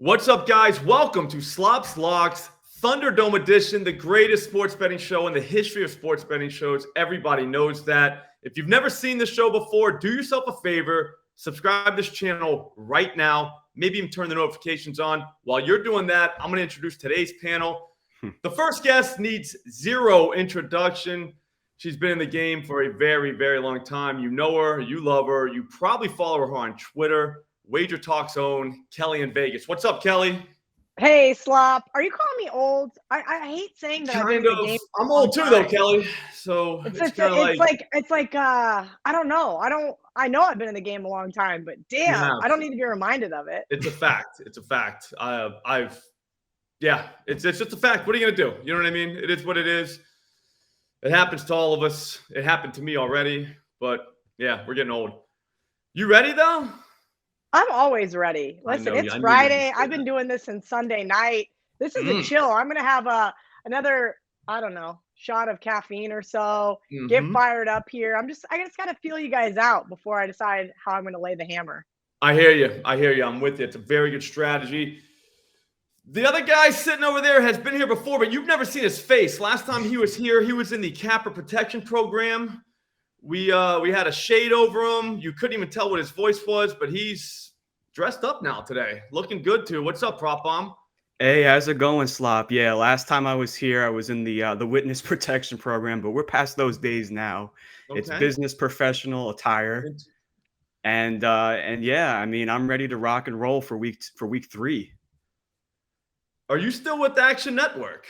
What's up, guys? Welcome to Slop's Locks Thunderdome edition, the greatest sports betting show in the history of sports betting shows. Everybody knows that. If you've never seen the show before, do yourself a favor, subscribe to this channel right now. Maybe even turn the notifications on. While you're doing that, I'm going to introduce today's panel. The first guest needs zero introduction. She's been in the game for a very, very long time. You know her, you love her, you probably follow her on Twitter. Wager Talk's own KellyinVegas. What's up, Kelly? Hey, Slop. Are you calling me old? I hate saying that. Kind of. I'm old too, though, Kelly. So it's kind of like I don't know. I know I've been in the game a long time, but damn, I don't need to be reminded of it. It's a fact. It's a fact. It's just a fact. What are you gonna do? You know what I mean? It is what it is. It happens to all of us. It happened to me already, but yeah, we're getting old. You ready though? I'm always ready. Listen, it's Friday. I've been doing this since Sunday night. This is a chill. I'm going to have another, I don't know, shot of caffeine or so. Get fired up here. I just got to feel you guys out before I decide how I'm going to lay the hammer. I hear you. I'm with you. It's a very good strategy. The other guy sitting over there has been here before, but you've never seen his face. Last time he was here, he was in the capper protection program. We had a shade over him. You couldn't even tell what his voice was, but he's dressed up now today. Looking good, too. What's up, Prop Bomb? Hey, how's it going, Slop? Yeah, last time I was here, I was in the witness protection program, but we're past those days now. Okay. It's business professional attire. And yeah, I mean, I'm ready to rock and roll for week 3. Are you still with Action Network?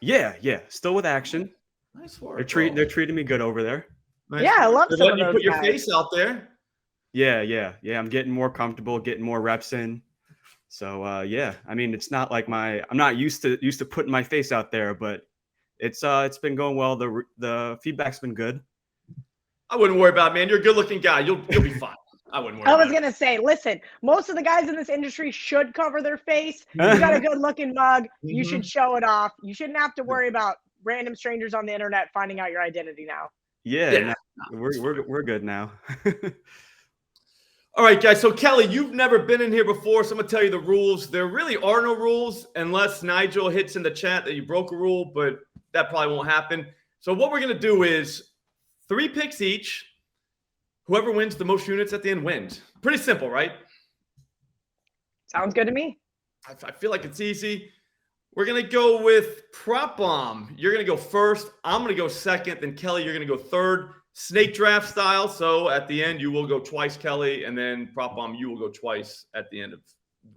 Yeah, still with Action. Nice work. They're treating me good over there. Nice work. I love some of those you put your guys. face out there. Yeah. I'm getting more comfortable, getting more reps in. So yeah, I mean, it's not like I'm not used to putting my face out there, but it's been going well. The feedback's been good. I wouldn't worry about it, man. You're a good-looking guy. You'll be fine. I wouldn't worry. I was gonna say, listen, most of the guys in this industry should cover their face. You got a good-looking mug. You should show it off. You shouldn't have to worry about random strangers on the internet finding out your identity now. Yeah. We're good now. All right, guys. So, Kelly, you've never been in here before, so I'm going to tell you the rules. There really are no rules unless Nigel hits in the chat that you broke a rule, but that probably won't happen. So what we're going to do is 3 picks each. Whoever wins the most units at the end wins. Pretty simple, right? Sounds good to me. I feel like it's easy. We're going to go with Prop Bomb. You're going to go first. I'm going to go second. Then, Kelly, you're going to go third. Snake draft style. So at the end, you will go twice, Kelly, and then Prop Bomb, you will go twice at the end of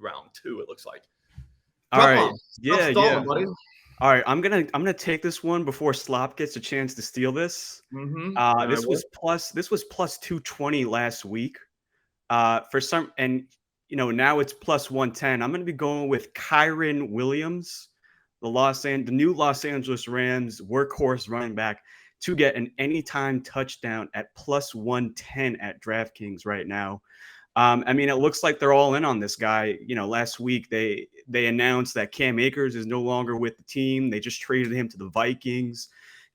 round 2. It looks like. All right. Bomb, yeah. Buddy. All right. I'm gonna take this one before Slop gets a chance to steal this. This was plus 220 last week. For some, and now it's plus 110. I'm gonna be going with Kyren Williams, the new Los Angeles Rams workhorse running back, to get an anytime touchdown at plus 110 at DraftKings right now. I mean, it looks like they're all in on this guy. Last week they announced that Cam Akers is no longer with the team. They just traded him to the Vikings.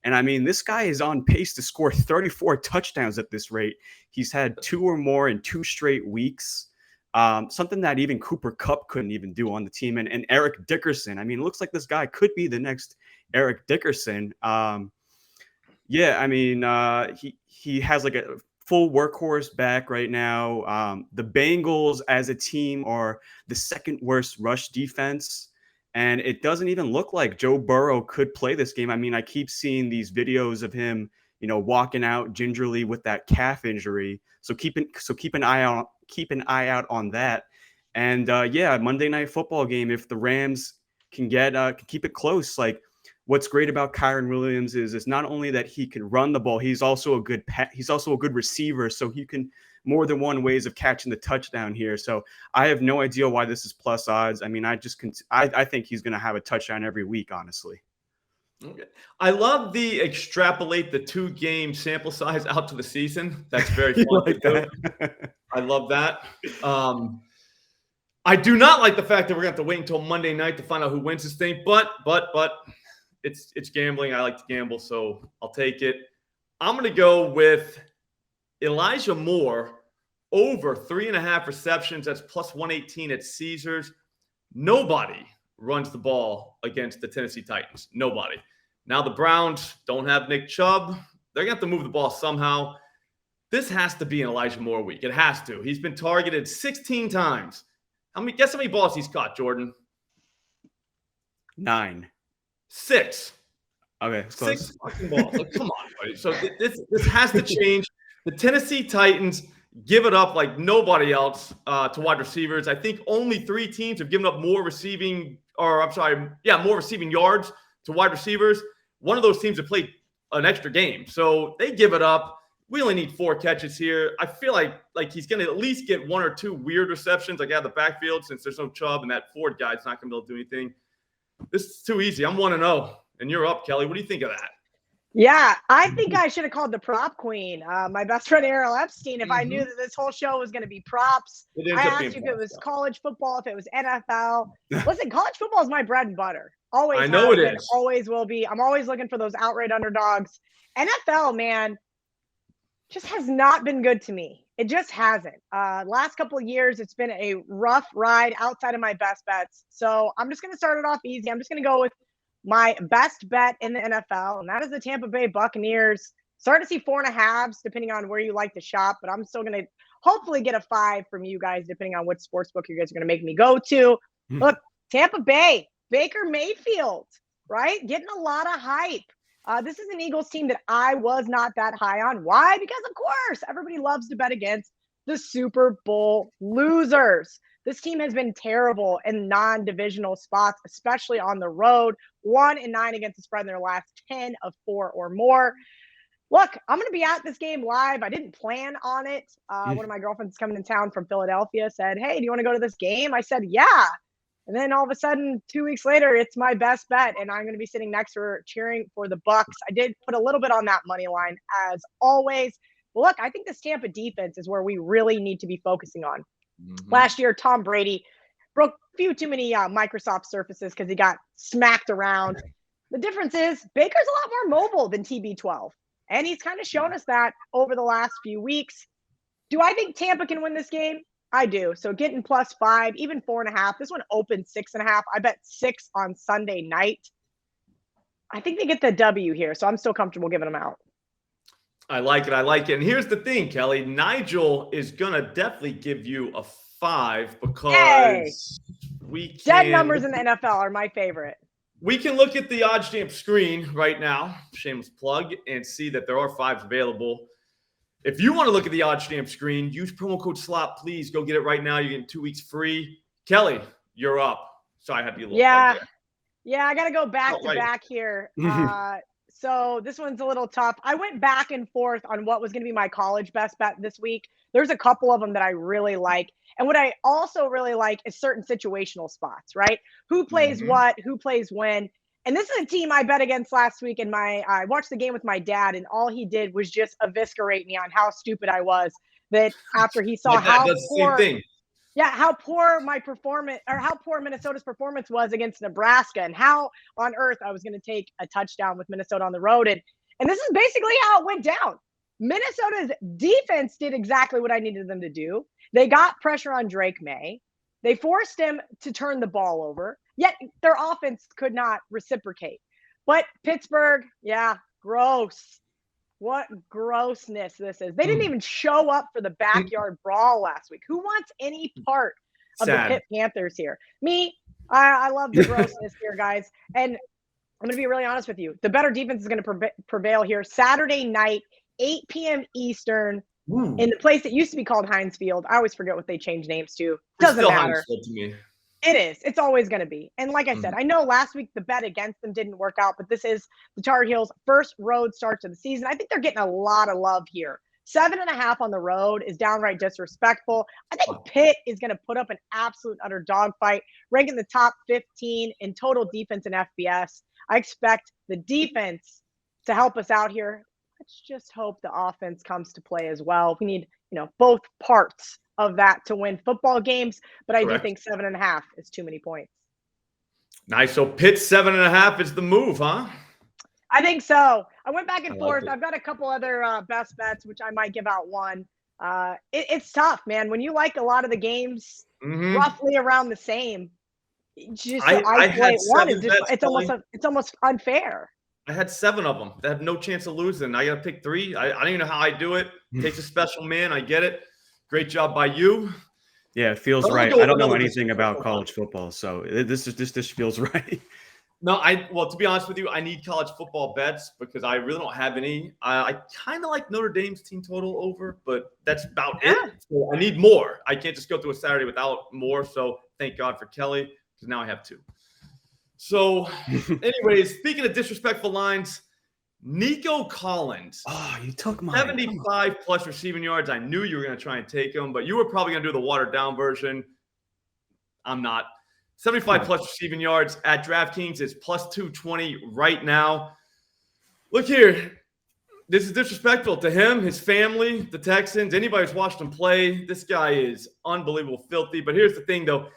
And I mean, this guy is on pace to score 34 touchdowns at this rate. He's had 2 or more in 2 straight weeks. Something that even Cooper Kupp couldn't even do on the team. And Eric Dickerson. I mean, it looks like this guy could be the next Eric Dickerson. Yeah, I mean, he has like a full workhorse back right now. The Bengals as a team are the 2nd worst rush defense, and it doesn't even look like Joe Burrow could play this game. I mean, I keep seeing these videos of him, walking out gingerly with that calf injury. So keep an eye out on that. And yeah, Monday Night Football game. If the Rams can keep it close, like. What's great about Kyren Williams is not only that he can run the ball, he's also a good receiver. So he can more than one ways of catching the touchdown here. So I have no idea why this is plus odds. I mean, I think he's going to have a touchdown every week, honestly. Okay. I love the extrapolate the 2-game sample size out to the season. That's very fun like to do. I love that. I do not like the fact that we're going to have to wait until Monday night to find out who wins this thing, but it's gambling. I like to gamble, so I'll take it. I'm going to go with Elijah Moore over 3.5 receptions. That's plus 118 at Caesars. Nobody runs the ball against the Tennessee Titans. Nobody. Now the Browns don't have Nick Chubb. They're going to have to move the ball somehow. This has to be an Elijah Moore week. It has to. He's been targeted 16 times. Guess how many balls he's caught, Jordan? 9. 6. Okay, 6 fucking balls. Like, come on, buddy. So this has to change. The Tennessee Titans give it up like nobody else to wide receivers. I think only 3 teams have given up more receiving yards to wide receivers. One of those teams have played an extra game. So they give it up. We only need 4 catches here. I feel like he's going to at least get 1 or 2 weird receptions, like out of the backfield, since there's no Chubb and that Ford guy's not going to be able to do anything. This is too easy. I'm 1-0, and you're up, Kelly. What do you think of that? Yeah, I think I should have called the prop queen. My best friend Errol Epstein, if I knew that this whole show was going to be props, I asked you if it was college football, if it was NFL. Listen, college football is my bread and butter. Always I know has it been, is. always will be. I'm always looking for those outright underdogs. NFL, man, just has not been good to me. It just hasn't. Last couple of years, it's been a rough ride outside of my best bets. So I'm just going to start it off easy. I'm just going to go with my best bet in the NFL, and that is the Tampa Bay Buccaneers. Starting to see 4.5s, depending on where you like to shop, but I'm still going to hopefully get a 5 from you guys, depending on which sportsbook you guys are going to make me go to. Look, Tampa Bay, Baker Mayfield, right? Getting a lot of hype. This is an Eagles team that I was not that high on. Why? Because, of course, everybody loves to bet against the Super Bowl losers. This team has been terrible in non-divisional spots, especially on the road. 1-9 against the spread in their last 10 of 4 or more. Look, I'm going to be at this game live. I didn't plan on it. One of my girlfriends coming in town from Philadelphia said, hey, do you want to go to this game? I said, yeah. And then all of a sudden, 2 weeks later, it's my best bet, and I'm going to be sitting next to her cheering for the Bucs. I did put a little bit on that money line, as always. But look, I think this Tampa defense is where we really need to be focusing on. Last year, Tom Brady broke a few too many Microsoft Surfaces because he got smacked around. The difference is Baker's a lot more mobile than TB12, and he's kind of shown us that over the last few weeks. Do I think Tampa can win this game? I do. So getting +5, even 4.5. This one opened 6.5. I bet 6 on Sunday night. I think they get the W here, so I'm still comfortable giving them out. I like it. I like it. And here's the thing, Kelly. Nigel is going to definitely give you a 5 because we can. Dead numbers in the NFL are my favorite. We can look at the odds jump screen right now, shameless plug, and see that there are 5s available. If you want to look at the odds jump screen, use promo code SLOP. Please go get it right now. You're getting 2 weeks free. Kelly, you're up. Sorry, I had to be a little Yeah, I got to go back to back here. So this one's a little tough. I went back and forth on what was going to be my college best bet this week. There's a couple of them that I really like. And what I also really like is certain situational spots, right? Who plays what, who plays when. And this is a team I bet against last week. And I watched the game with my dad, and all he did was just eviscerate me on how stupid I was. That after he saw how poor. Yeah, how poor my performance, or how poor Minnesota's performance was against Nebraska, and how on earth I was going to take a touchdown with Minnesota on the road. And this is basically how it went down. Minnesota's defense did exactly what I needed them to do. They got pressure on Drake May. They forced him to turn the ball over, yet their offense could not reciprocate. But Pittsburgh, yeah, gross. What grossness this is. They didn't even show up for the backyard brawl last week. Who wants any part of the Pitt Panthers here? Me, I love the grossness here, guys. And I'm going to be really honest with you. The better defense is going to prevail here. Saturday night, 8 p.m. Eastern, in the place that used to be called Heinz Field. I always forget what they changed names to. Doesn't matter. To me. It is. It's always going to be. And like I said, I know last week the bet against them didn't work out, but this is the Tar Heels' first road start to the season. I think they're getting a lot of love here. 7.5 on the road is downright disrespectful. I think Pitt is going to put up an absolute utter dogfight, ranking the top 15 in total defense in FBS. I expect the defense to help us out here. Let's just hope the offense comes to play as well. We need, both parts of that to win football games, but I do think 7.5 is too many points. Nice. So Pitt 7.5 is the move, huh? I think so. I went back and forth. I've got a couple other best bets, which I might give out one. It's tough, man. When you like a lot of the games roughly around the same, just to isolate one is just it's almost unfair. I had 7 of them that have no chance of losing. I got to pick 3. I don't even know how I do it. It takes a special man. I get it. Great job by you. Yeah, it feels right. I don't know anything about college football, so this feels right. No, well, to be honest with you, I need college football bets because I really don't have any. I kind of like Notre Dame's team total over, but that's about it. So I need more. I can't just go through a Saturday without more. So thank God for Kelly because now I have 2. So, anyways, speaking of disrespectful lines, Nico Collins. Oh, you took mine. 75 plus receiving yards. I knew you were going to try and take him, but you were probably going to do the watered down version. I'm not. 75 plus receiving yards at DraftKings is plus 220 right now. Look here. This is disrespectful to him, his family, the Texans, anybody who's watched him play. This guy is unbelievable, filthy. But here's the thing, though.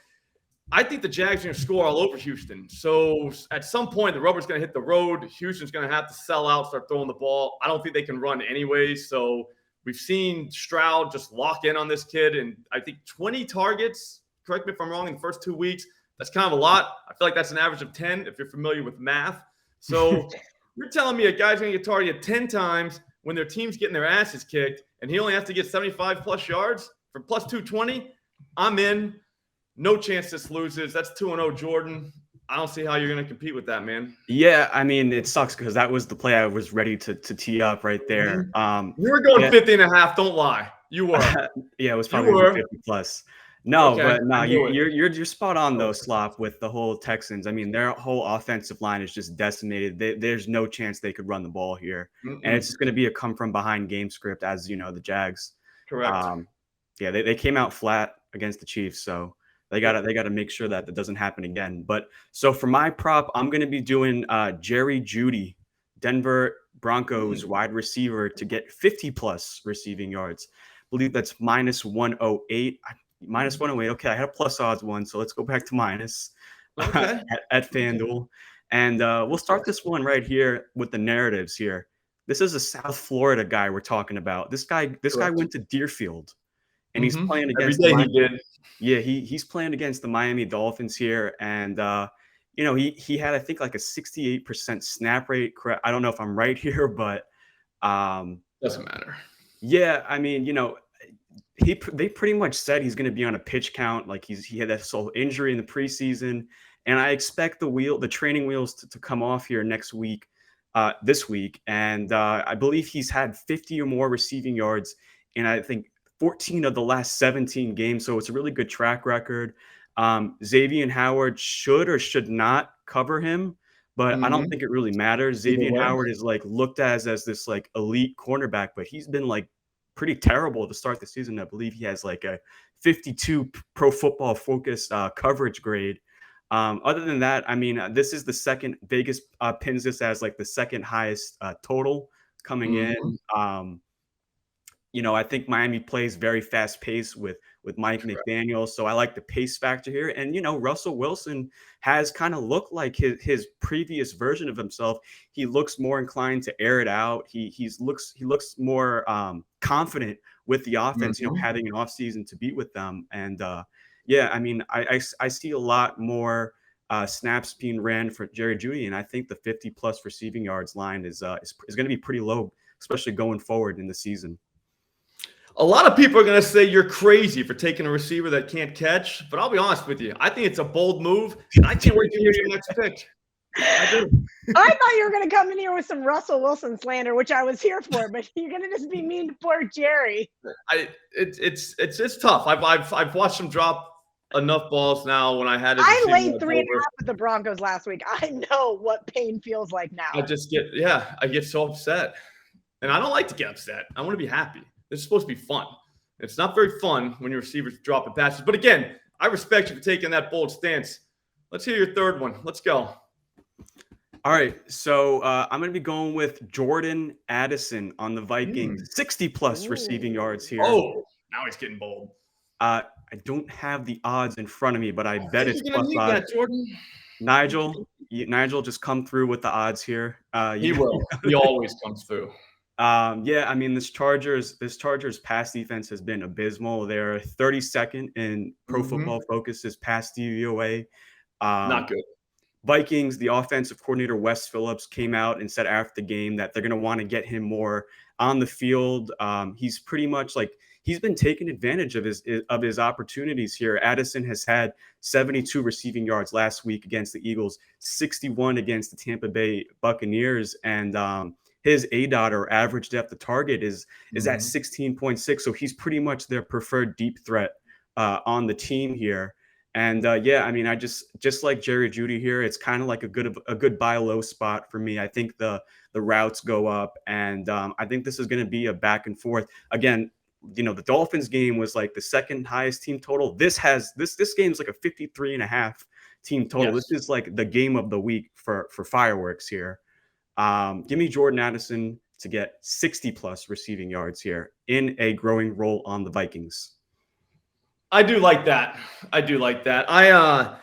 I think the Jags are going to score all over Houston. So at some point, the rubber's going to hit the road. Houston's going to have to sell out, start throwing the ball. I don't think they can run anyway. So we've seen Stroud just lock in on this kid. And I think 20 targets, correct me if I'm wrong, in the first 2 weeks. That's kind of a lot. I feel like that's an average of 10 if you're familiar with math. So you're telling me a guy's going to get targeted 10 times when their team's getting their asses kicked, and he only has to get 75 plus yards for plus 220? I'm in. No chance this loses. That's 2-0 Jordan. I don't see how you're going to compete with that, man. Yeah, I mean, it sucks because that was the play I was ready to tee up right there. You were going 50.5. Don't lie. You were. Yeah, it was probably 50 plus. No, okay, but no, you're spot on though, Slop, with the whole Texans. I mean, their whole offensive line is just decimated. There's no chance they could run the ball here, and it's just going to be a come from behind game script, as you know, the Jags. Correct. Yeah, they came out flat against the Chiefs, so they gotta make sure that doesn't happen again. But so for my prop, I'm going to be doing Jerry Jeudy, Denver Broncos wide receiver, to get 50 plus receiving yards. I believe that's minus 108. Minus 108. Okay, I had a plus odds one, so let's go back to minus at FanDuel. And we'll start this one right here with the narratives here. This is a South Florida guy we're talking about. This guy went to Deerfield, and he's playing against he's playing against the Miami Dolphins here. And he had, I think, like a 68% snap rate. I don't know if I'm right here, but doesn't matter. Yeah, I mean, they pretty much said he's going to be on a pitch count. Like he had that sole injury in the preseason, and I expect the training wheels to come off here this week. And I believe he's had 50 or more receiving yards in, I think, 14 of the last 17 games. So it's a really good track record. Xavier Howard should or should not cover him, but I don't think it really matters. Xavier Howard is like looked as this like elite cornerback, but he's been like pretty terrible to start the season. I believe he has like a 52 Pro Football Focus coverage grade. Other than that, I mean, this is the second. Vegas pins this as like the second highest total coming in. I think Miami plays very fast pace with Mike McDaniel. So I like the pace factor here. And, Russell Wilson has kind of looked like his previous version of himself. He looks more inclined to air it out. He looks more confident with the offense, having an offseason to beat with them. And I mean, I see a lot more snaps being ran for Jerry Jeudy. And I think the 50 plus receiving yards line is going to be pretty low, especially going forward in the season. A lot of people are going to say you're crazy for taking a receiver that can't catch, but I'll be honest with you. I think it's a bold move, and I can't wait to hear your next pitch. I do. I thought you were going to come in here with some Russell Wilson slander, which I was here for, but you're going to just be mean to poor Jerry. It's tough. I've watched him drop enough balls now. When I had it, I laid 3.5 with the Broncos last week. I know what pain feels like now. I get so upset, and I don't like to get upset. I want to be happy. This is supposed to be fun. It's not very fun when your receivers dropping passes. But again, I respect you for taking that bold stance. Let's hear your third one. Let's go. All right. So I'm going to be going with Jordan Addison on the Vikings. 60 plus receiving yards here. Oh, now he's getting bold. I don't have the odds in front of me, but I bet it's plus odds. Jordan. Nigel, just come through with the odds here. He will. He always comes through. I mean, this Chargers pass defense has been abysmal. They're 32nd in Pro Football Focus's pass DVOA. Not good. Vikings, the offensive coordinator, Wes Phillips, came out and said after the game that they're going to want to get him more on the field. He's pretty much he's been taking advantage of his opportunities here. Addison has had 72 receiving yards last week against the Eagles, 61 against the Tampa Bay Buccaneers, and his ADOT, or average depth of target, is at 16.6. So he's pretty much their preferred deep threat on the team here. And I mean, I just like Jerry Jeudy here. It's kind of like a good buy low spot for me. I think the routes go up, and I think this is going to be a back and forth. Again, the Dolphins game was like the second highest team total. This game's like a 53.5 team total. Yes. This is like the game of the week for fireworks here. Give me Jordan Addison to get 60 plus receiving yards here in a growing role on the Vikings. I do like that. I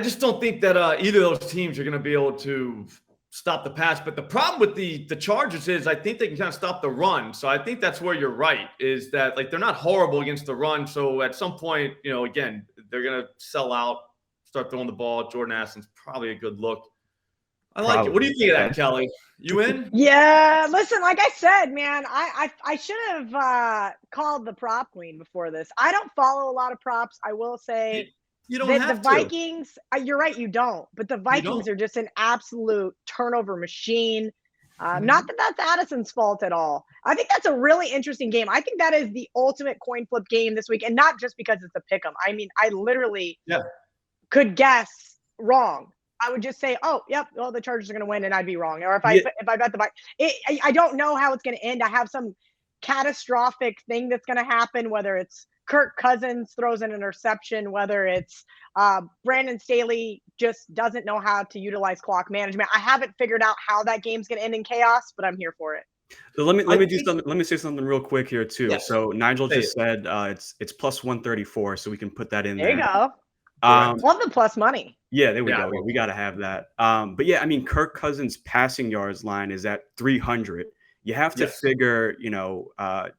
just don't think that either of those teams are going to be able to stop the pass. But the problem with the Chargers is I think they can kind of stop the run. So I think that's where you're right, is that they're not horrible against the run. So at some point, again, they're going to sell out, start throwing the ball. Jordan Addison's probably a good look. I like it. What do you think of that, Kelly? You in? Yeah, listen, like I said, man, I should have called the prop queen before this. I don't follow a lot of props. I will say you don't have the Vikings, you're right, you don't. But the Vikings are just an absolute turnover machine. Not that that's Addison's fault at all. I think that's a really interesting game. I think that is the ultimate coin flip game this week, and not just because it's a pick 'em. I mean, I literally could guess wrong. I would just say, oh, yep, well, the Chargers are going to win, and I'd be wrong. Or if I bet the Vikings, I don't know how it's going to end. I have some catastrophic thing that's going to happen, whether it's Kirk Cousins throws an interception, whether it's Brandon Staley just doesn't know how to utilize clock management. I haven't figured out how that game's going to end in chaos, but I'm here for it. So let me say something real quick here too. Yes. So Nigel just said it's plus 134, so we can put that in there. There you go. Love the plus money. Yeah, there we go. We got to have that. But yeah, I mean, Kirk Cousins' passing yards line is at 300. You have to figure,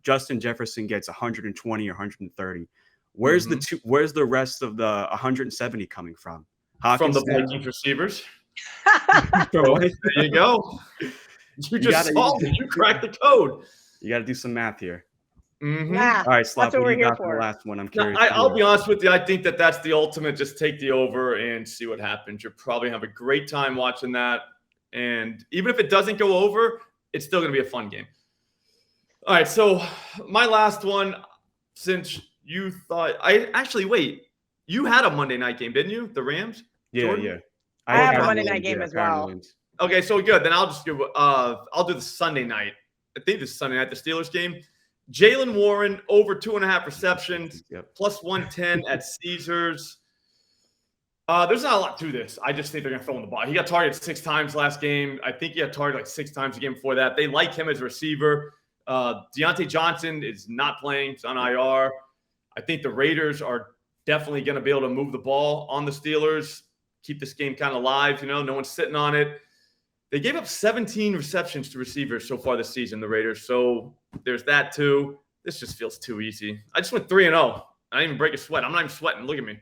Justin Jefferson gets 120 or 130. Where's the rest of the 170 coming from? From the Vikings receivers. There you go. You cracked the code. You got to do some math here. Yeah, all right, Slop, what do you got for the last one? I'm curious. I'll be honest with you. I think that's the ultimate. Just take the over and see what happens. You'll probably have a great time watching that. And even if it doesn't go over, it's still going to be a fun game. All right, so my last one, since you thought – you had a Monday night game, didn't you? The Rams? Yeah, Jordan? yeah. I have a Monday night game as well. Okay, so good. Then I'll just do I'll do the Sunday night. I think this is Sunday night, the Steelers game. Jaylen Warren, over 2.5 receptions, plus 110 at Caesars. There's not a lot to this. I just think they're going to throw in the ball. He got targeted 6 times last game. I think he got targeted like 6 times the game before that. They like him as a receiver. Deontay Johnson is not playing. He's on IR. I think the Raiders are definitely going to be able to move the ball on the Steelers, keep this game kind of live. No one's sitting on it. They gave up 17 receptions to receivers so far this season, the Raiders. So there's that too. This just feels too easy. I just went 3-0. I didn't even break a sweat. I'm not even sweating. Look at me.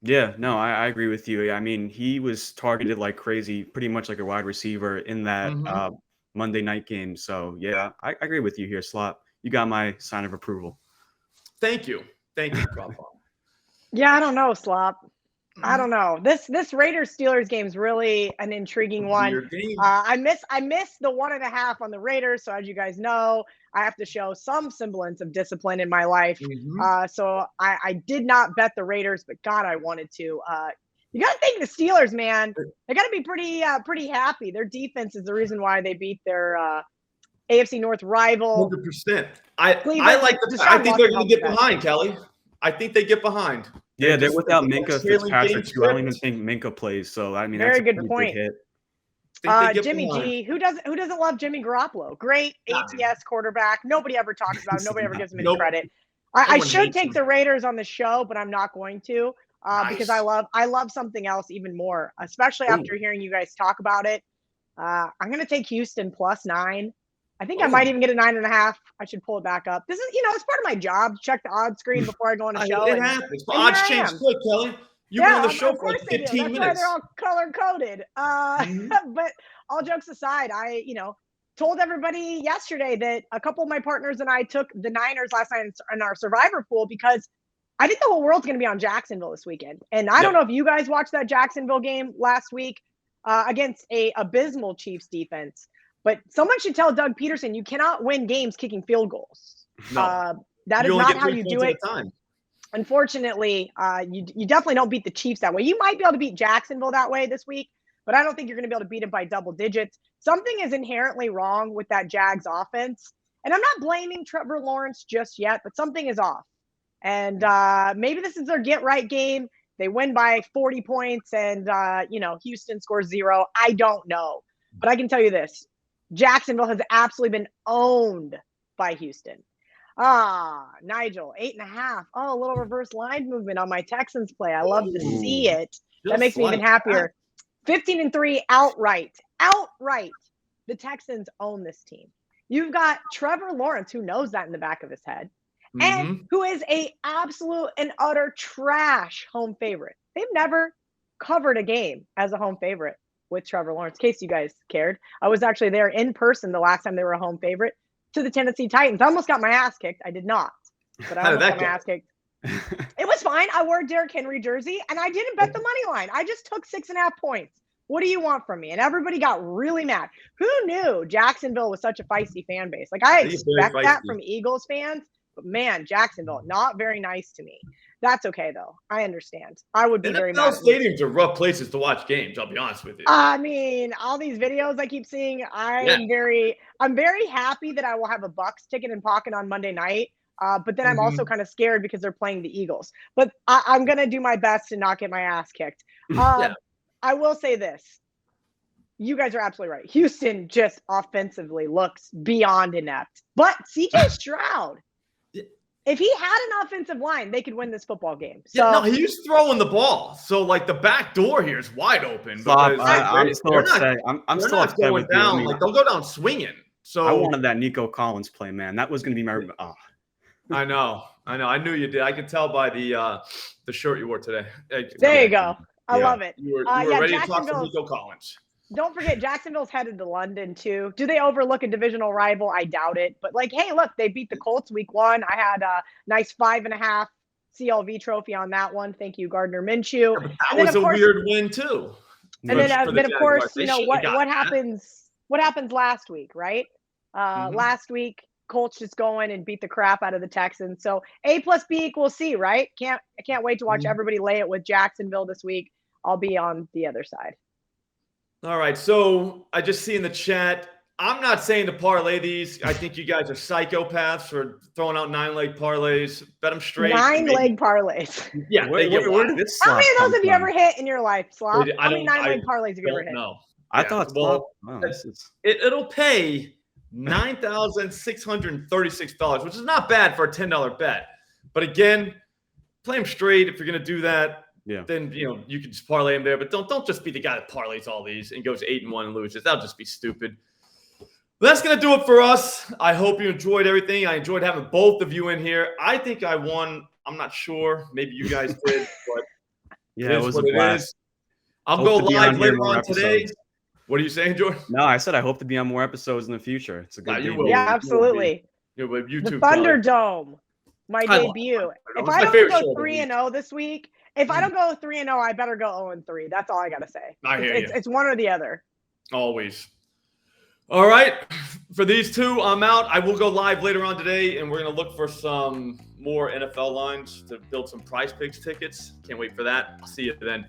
Yeah, no, I agree with you. I mean, he was targeted like crazy, pretty much like a wide receiver in that Monday night game. So, yeah, I agree with you here, Slop. You got my sign of approval. Thank you. Yeah, I don't know, Slop. I don't know. This Raiders-Steelers game is really an intriguing one. I miss the 1.5 on the Raiders. So as you guys know, I have to show some semblance of discipline in my life. So I did not bet the Raiders, but God, I wanted to. You got to think the Steelers, man. They got to be pretty happy. Their defense is the reason why they beat their AFC North rival. 100%. I think they're going to get behind, Kelly. I think they get behind. Yeah, they're without Minka Fitzpatrick too. I don't even think Minka plays. So I mean, very that's good point. Jimmy G, who doesn't love Jimmy Garoppolo? Great ATS quarterback. Nobody ever talks about him. Nobody ever gives him any credit. I should take the Raiders on the show, but I'm not going to because I love something else even more, especially after hearing you guys talk about it. I'm going to take Houston plus 9. I think I might even get a 9.5. I should pull it back up. This is, it's part of my job to check the odds screen before I go on a show. It happens. Odds change quick, Kelly. You've been on the show for like 15 minutes. That's why they're all color-coded. But all jokes aside, I, told everybody yesterday that a couple of my partners and I took the Niners last night in our Survivor pool because I think the whole world's going to be on Jacksonville this weekend. And I don't know if you guys watched that Jacksonville game last week against a abysmal Chiefs defense. But someone should tell Doug Peterson you cannot win games kicking field goals. No. That is not how you do it. Unfortunately, you definitely don't beat the Chiefs that way. You might be able to beat Jacksonville that way this week, but I don't think you're going to be able to beat them by double digits. Something is inherently wrong with that Jags offense. And I'm not blaming Trevor Lawrence just yet, but something is off. And maybe this is their get-right game. They win by 40 points and, Houston scores 0. I don't know. But I can tell you this. Jacksonville has absolutely been owned by Houston. Nigel, 8.5. Oh, a little reverse line movement on my Texans play. I love to see it. That makes me even happier. 15-3 outright. Outright. The Texans own this team. You've got Trevor Lawrence, who knows that in the back of his head, and who is a absolute and utter trash home favorite. They've never covered a game as a home favorite with Trevor Lawrence. In case you guys cared, I was actually there in person the last time they were a home favorite to the Tennessee Titans. I almost got my ass kicked. I did not, but I almost got my ass kicked. It was fine. I wore a Derrick Henry jersey, and I didn't bet the money line. I just took 6.5 points. What do you want from me? And everybody got really mad. Who knew Jacksonville was such a feisty fan base? Like, I expect that from Eagles fans, but man, Jacksonville, not very nice to me. That's okay, though. I understand. I would be very mad. Stadiums are rough places to watch games, I'll be honest with you. I mean, all these videos I keep seeing, I'm very happy that I will have a Bucs ticket in pocket on Monday night. But then I'm also kind of scared because they're playing the Eagles. But I'm going to do my best to not get my ass kicked. I will say this. You guys are absolutely right. Houston just offensively looks beyond inept. But CJ Stroud, if he had an offensive line, they could win this football game. So he's throwing the ball. So, like, the back door here is wide open. I'm still upset. I'm still upset going down. Like, they'll go down swinging. So I wanted that Nico Collins play, man. That was going to be my I know. I knew you did. I could tell by the shirt you wore today. There you go. I love it. You were ready to talk to Nico Collins. Don't forget, Jacksonville's headed to London, too. Do they overlook a divisional rival? I doubt it. But, hey, look, they beat the Colts week 1. I had a nice 5.5 CLV trophy on that one. Thank you, Gardner Minshew. Yeah, that was a weird win, too. And then of course, what happens last week, right? Last week, Colts just go in and beat the crap out of the Texans. So A plus B equals C, right? I can't wait to watch everybody lay it with Jacksonville this week. I'll be on the other side. All right. So I just see in the chat, I'm not saying to parlay these. I think you guys are psychopaths for throwing out 9-leg parlays. Bet them straight. 9-leg parlays. Yeah. Where did this How many of those have you ever hit in your life, Slop? How many 9-leg parlays have you ever hit? No. I thought Slop. It'll pay $9,636, which is not bad for a $10 bet. But again, play them straight if you're going to do that. Yeah. Then you can just parlay them there, but don't just be the guy that parlays all these and goes 8-1 and loses. That'll just be stupid. But that's gonna do it for us. I hope you enjoyed everything. I enjoyed having both of you in here. I think I won. I'm not sure. Maybe you guys did, but it was a blast. I'll go live later on today. What are you saying, Jordan? No, I said I hope to be on more episodes in the future. It's a good game. Yeah, absolutely. The Thunderdome, my debut. If I don't go 3-0 this week. If I don't go 3-0, I better go 0-3. That's all I got to say. I hear you. It's one or the other. Always. All right. For these two, I'm out. I will go live later on today, and we're going to look for some more NFL lines to build some Prize Picks tickets. Can't wait for that. I'll see you then.